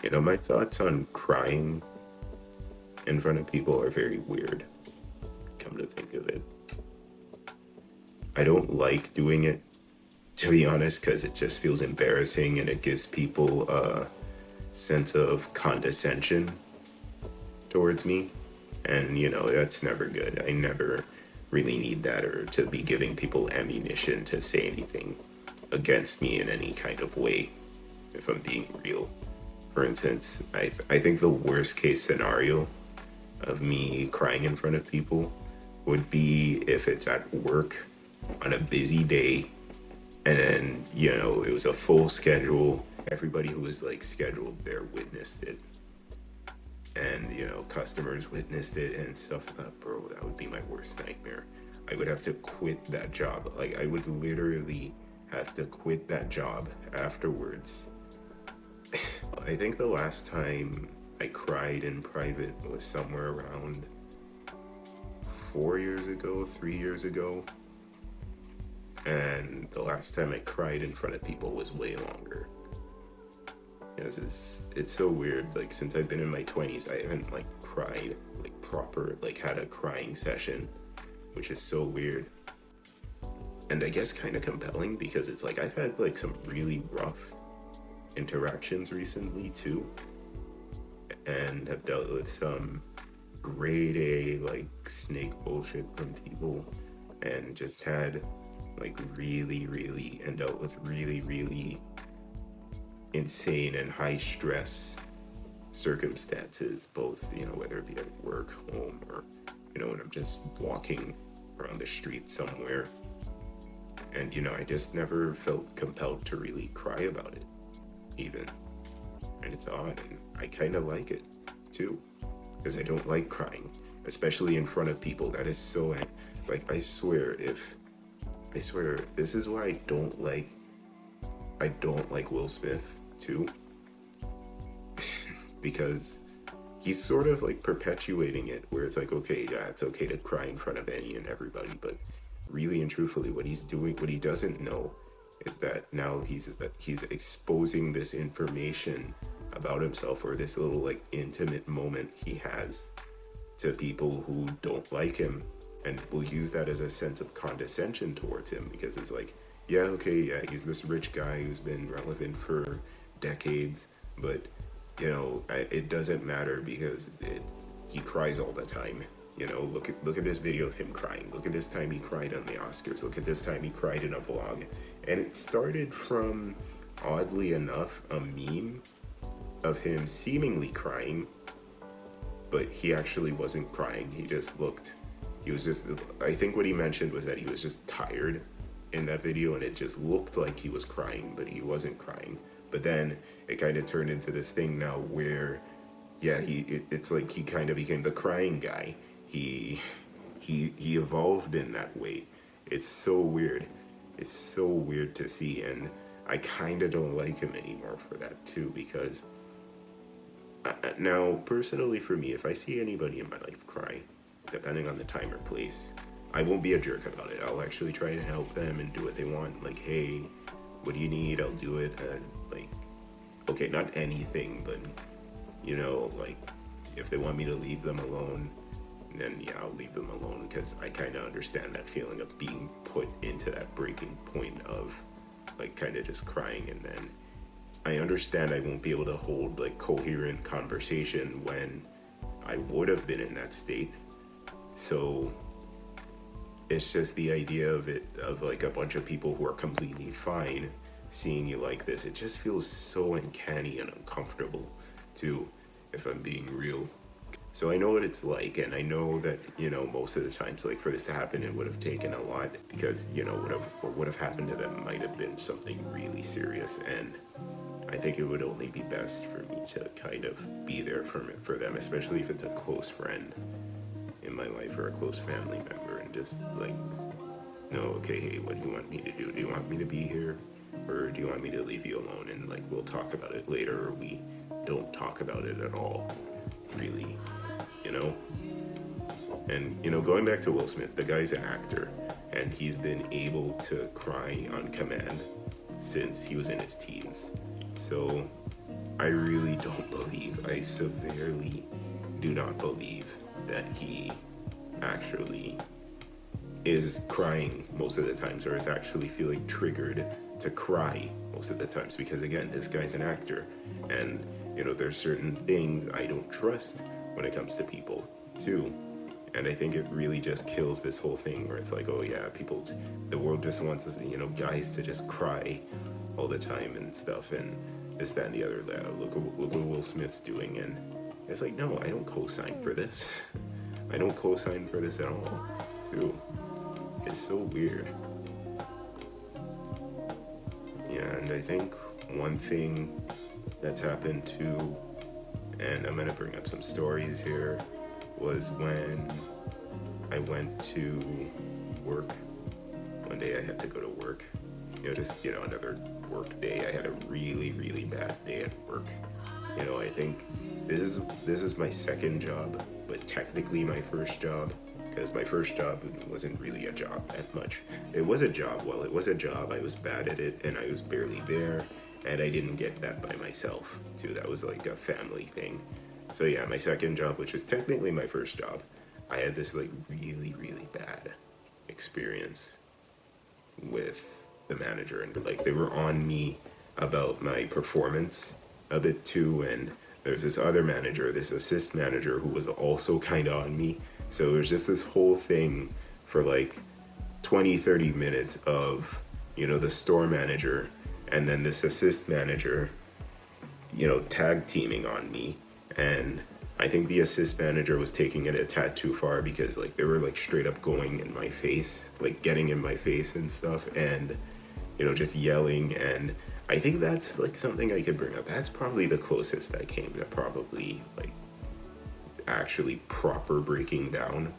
You know, my thoughts on crying in front of people are very weird, come to think of it. I don't like doing it, to be honest, because it just feels embarrassing and it gives people a sense of condescension towards me. And, you know, that's never good. I never really need that or to be giving people ammunition to say anything against me in any kind of way, if I'm being real. For instance, I think the worst case scenario of me crying in front of people would be if it's at work on a busy day and then, you know, it was a full schedule. Everybody who was like scheduled there witnessed it. And, you know, customers witnessed it and stuff. Bro, that would be my worst nightmare. I would have to quit that job. Like, I would literally have to quit that job afterwards. I think the last time I cried in private was somewhere around 4 years ago, 3 years ago. And the last time I cried in front of people was way longer. It's so weird. Like, since I've been in my 20s, I haven't like cried, like proper, like had a crying session, which is so weird. And I guess kind of compelling because it's like I've had like some really rough interactions recently too, and have dealt with some grade A like snake bullshit from people, and just had like really and dealt with really insane and high stress circumstances, both, you know, whether it be at work, home, or, you know, when I'm just walking around the street somewhere. And, you know, I just never felt compelled to really cry about it, even. And it's odd, and I kind of like it, too, because I don't like crying, especially in front of people. That is so, like, I swear, this is why I don't like Will Smith, too, because he's sort of like perpetuating it where it's like, okay, yeah, it's okay to cry in front of any and everybody, but really and truthfully, what he's doing, what he doesn't know is that now he's exposing this information about himself, or this little like intimate moment he has, to people who don't like him, and will use that as a sense of condescension towards him, because it's like, yeah, okay, yeah, he's this rich guy who's been relevant for decades, but, you know, it doesn't matter because he cries all the time. You know, look at this video of him crying. Look at this time he cried on the Oscars. Look at this time he cried in a vlog. And it started from, oddly enough, a meme of him seemingly crying, but he actually wasn't crying. He was just, I think what he mentioned was that he was just tired in that video, and it just looked like he was crying, but he wasn't crying. But then it kind of turned into this thing now where, yeah, it's like he kind of became the crying guy. He evolved in that way. It's so weird. It's so weird to see, and I kind of don't like him anymore for that too, because now personally for me, if I see anybody in my life cry, depending on the time or place, I won't be a jerk about it. I'll actually try to help them and do what they want. Like, hey, what do you need? I'll do it. Like, okay, not anything, but, you know, like, if they want me to leave them alone, then yeah, I'll leave them alone, because I kind of understand that feeling of being put into that breaking point of, like, kind of just crying. And then I understand I won't be able to hold, like, coherent conversation when I would have been in that state. So it's just the idea of it, of like a bunch of people who are completely fine seeing you like this. It just feels so uncanny and uncomfortable too, if I'm being real. So I know what it's like, and I know that, you know, most of the times, like, for this to happen, it would have taken a lot, because, you know, what would have happened to them might have been something really serious, and I think it would only be best for me to kind of be there for them, especially if it's a close friend in my life or a close family member, and just like, no, okay, hey, what do you want me to do? Do you want me to be here, or do you want me to leave you alone, and like we'll talk about it later, or we don't talk about it at all, really, you know? And, you know, going back to Will Smith, the guy's an actor, and he's been able to cry on command since he was in his teens. So I really don't believe, I severely do not believe that he actually is crying most of the times, or is actually feeling triggered to cry most of the times, because again, this guy's an actor, and there's certain things I don't trust when it comes to people too. And I think it really just kills this whole thing where it's like, oh yeah, people, the world just wants us, guys to just cry all the time and stuff, and this, that, and the other. Look what Will Smith's doing, and it's like, no, I don't co-sign for this. I don't co-sign for this at all, too. It's so weird. Yeah, and I think one thing that's happened too, and I'm gonna bring up some stories here, was when I went to work. One day I had to go to work. Just another work day. I had a really, really bad day at work. I think this is my second job, but technically my first job, because my first job wasn't really a job that much. It was a job. Well, it was a job. I was bad at it, and I was barely there, and I didn't get that by myself, too. That was like a family thing. So yeah, my second job, which is technically my first job, I had this like really, really bad experience with the manager, and like they were on me about my performance a bit too, and there's this other manager, this assist manager, who was also kind of on me. So it was just this whole thing for like 20-30 minutes of the store manager and then this assist manager tag teaming on me. And I think the assist manager was taking it a tad too far, because like they were like straight up going in my face, like getting in my face and stuff, and just yelling. And I think that's like something I could bring up. That's probably the closest I came to probably like actually proper breaking down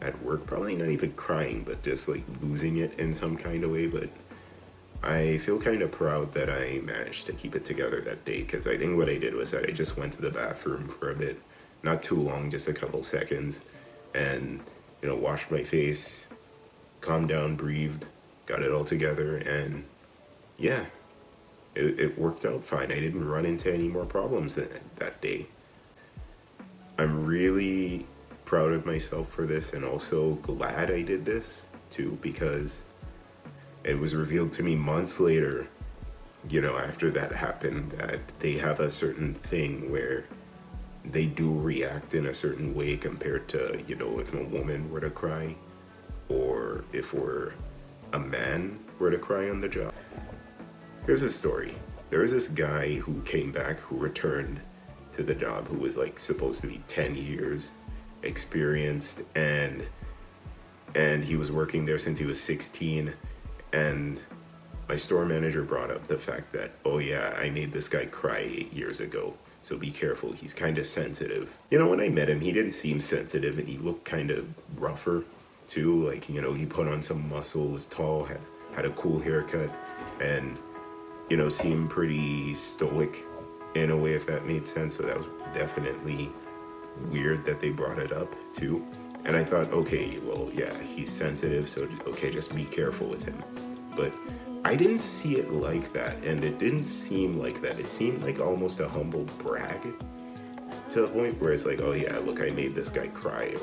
at work. Probably not even crying, but just like losing it in some kind of way. But I feel kind of proud that I managed to keep it together that day, because I think what I did was that I just went to the bathroom for a bit, not too long, just a couple seconds, and washed my face, calmed down, breathed, got it all together, and yeah, it worked out fine. I didn't run into any more problems that day. I'm really proud of myself for this, and also glad I did this too, because it was revealed to me months later, after that happened, that they have a certain thing where they do react in a certain way compared to, if a woman were to cry, or if a man were to cry on the job. Here's a story. There was this guy who came back, who returned to the job, who was like supposed to be 10 years experienced, and he was working there since he was 16. And my store manager brought up the fact that, oh yeah, I made this guy cry 8 years ago, so be careful, he's kind of sensitive. When I met him, he didn't seem sensitive, and he looked kind of rougher too. Like, he put on some muscle, was tall, had a cool haircut, and seemed pretty stoic in a way, if that made sense. So that was definitely weird that they brought it up too. And I thought, okay, well, yeah, he's sensitive, so okay, just be careful with him. But I didn't see it like that, and it didn't seem like that. It seemed like almost a humble brag, to the point where it's like, oh yeah, look, I made this guy cry,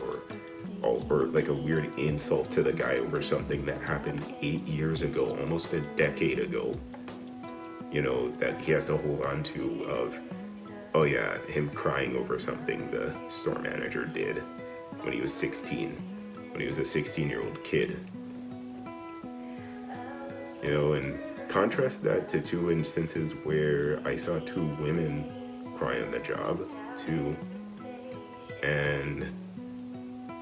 or like a weird insult to the guy over something that happened 8 years ago, almost a decade ago, that he has to hold on to, of, oh yeah, him crying over something the store manager did when he was 16, when he was a 16-year-old kid. And contrast that to two instances where I saw two women cry on the job too, and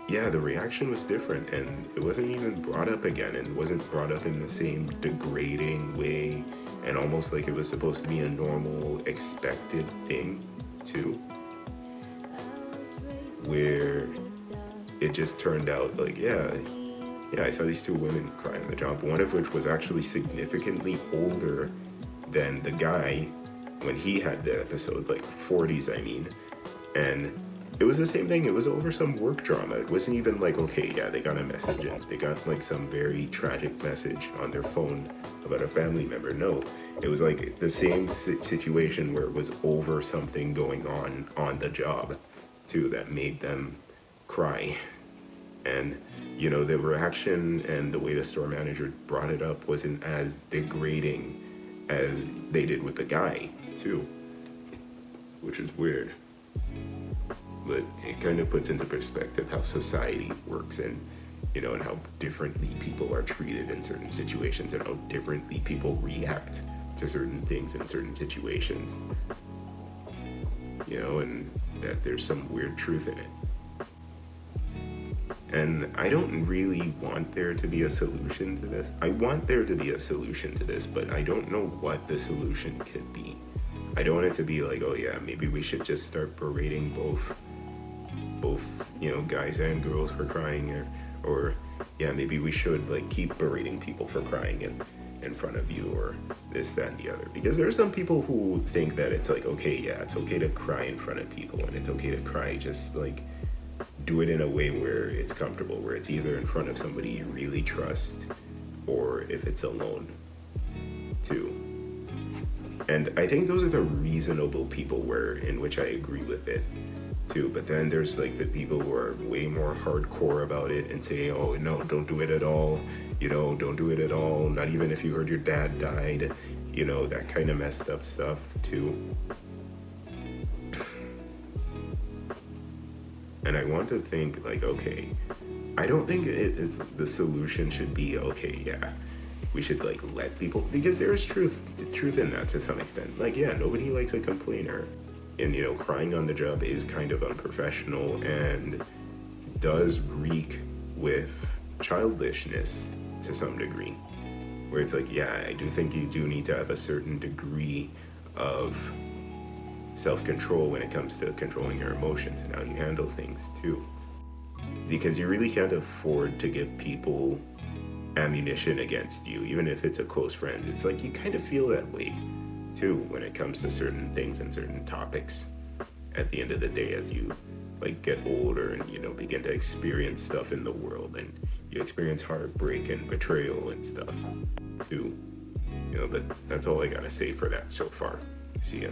yeah, the reaction was different, and it wasn't even brought up again, and wasn't brought up in the same degrading way, and almost like it was supposed to be a normal, expected thing too, where it just turned out like, yeah, I saw these two women cry on the job, one of which was actually significantly older than the guy when he had the episode, like 40s, I mean, and it was the same thing. It was over some work drama. It wasn't even like, okay, yeah, they got a message in. They got like some very tragic message on their phone about a family member. No, it was like the same situation where it was over something going on the job too that made them cry. And you know, the reaction and the way the store manager brought it up wasn't as degrading as they did with the guy too, which is weird. But it kind of puts into perspective how society works, and you know, and how differently people are treated in certain situations, and how differently people react to certain things in certain situations, you know, and that there's some weird truth in it. And I don't really want there to be a solution to this. I want there to be a solution to this, but I don't know what the solution could be. I don't want it to be like, oh yeah, maybe we should just start berating both, you know, guys and girls for crying, or yeah, maybe we should like keep berating people for crying in front of you, or this, that, and the other. Because there are some people who think that it's like, okay, yeah, it's okay to cry in front of people, and it's okay to cry, just like do it in a way where it's comfortable, where it's either in front of somebody you really trust, or if it's alone too. And I think those are the reasonable people in which I agree with it too. But then there's like the people who are way more hardcore about it and say, oh no, don't do it at all, you know, don't do it at all, not even if you heard your dad died, you know, that kind of messed up stuff too. And I want to think like, okay, I don't think the solution should be, okay, yeah, we should like let people, because there's truth in that to some extent. Like, yeah, nobody likes a complainer, and you know, crying on the job is kind of unprofessional and does reek with childishness to some degree, where it's like, yeah, I do think you do need to have a certain degree of self-control when it comes to controlling your emotions and how you handle things too, because you really can't afford to give people ammunition against you, even if it's a close friend. It's like you kind of feel that way too when it comes to certain things and certain topics at the end of the day, as you like get older and you know, begin to experience stuff in the world, and you experience heartbreak and betrayal and stuff too, you know. But that's all I gotta say for that so far. See ya.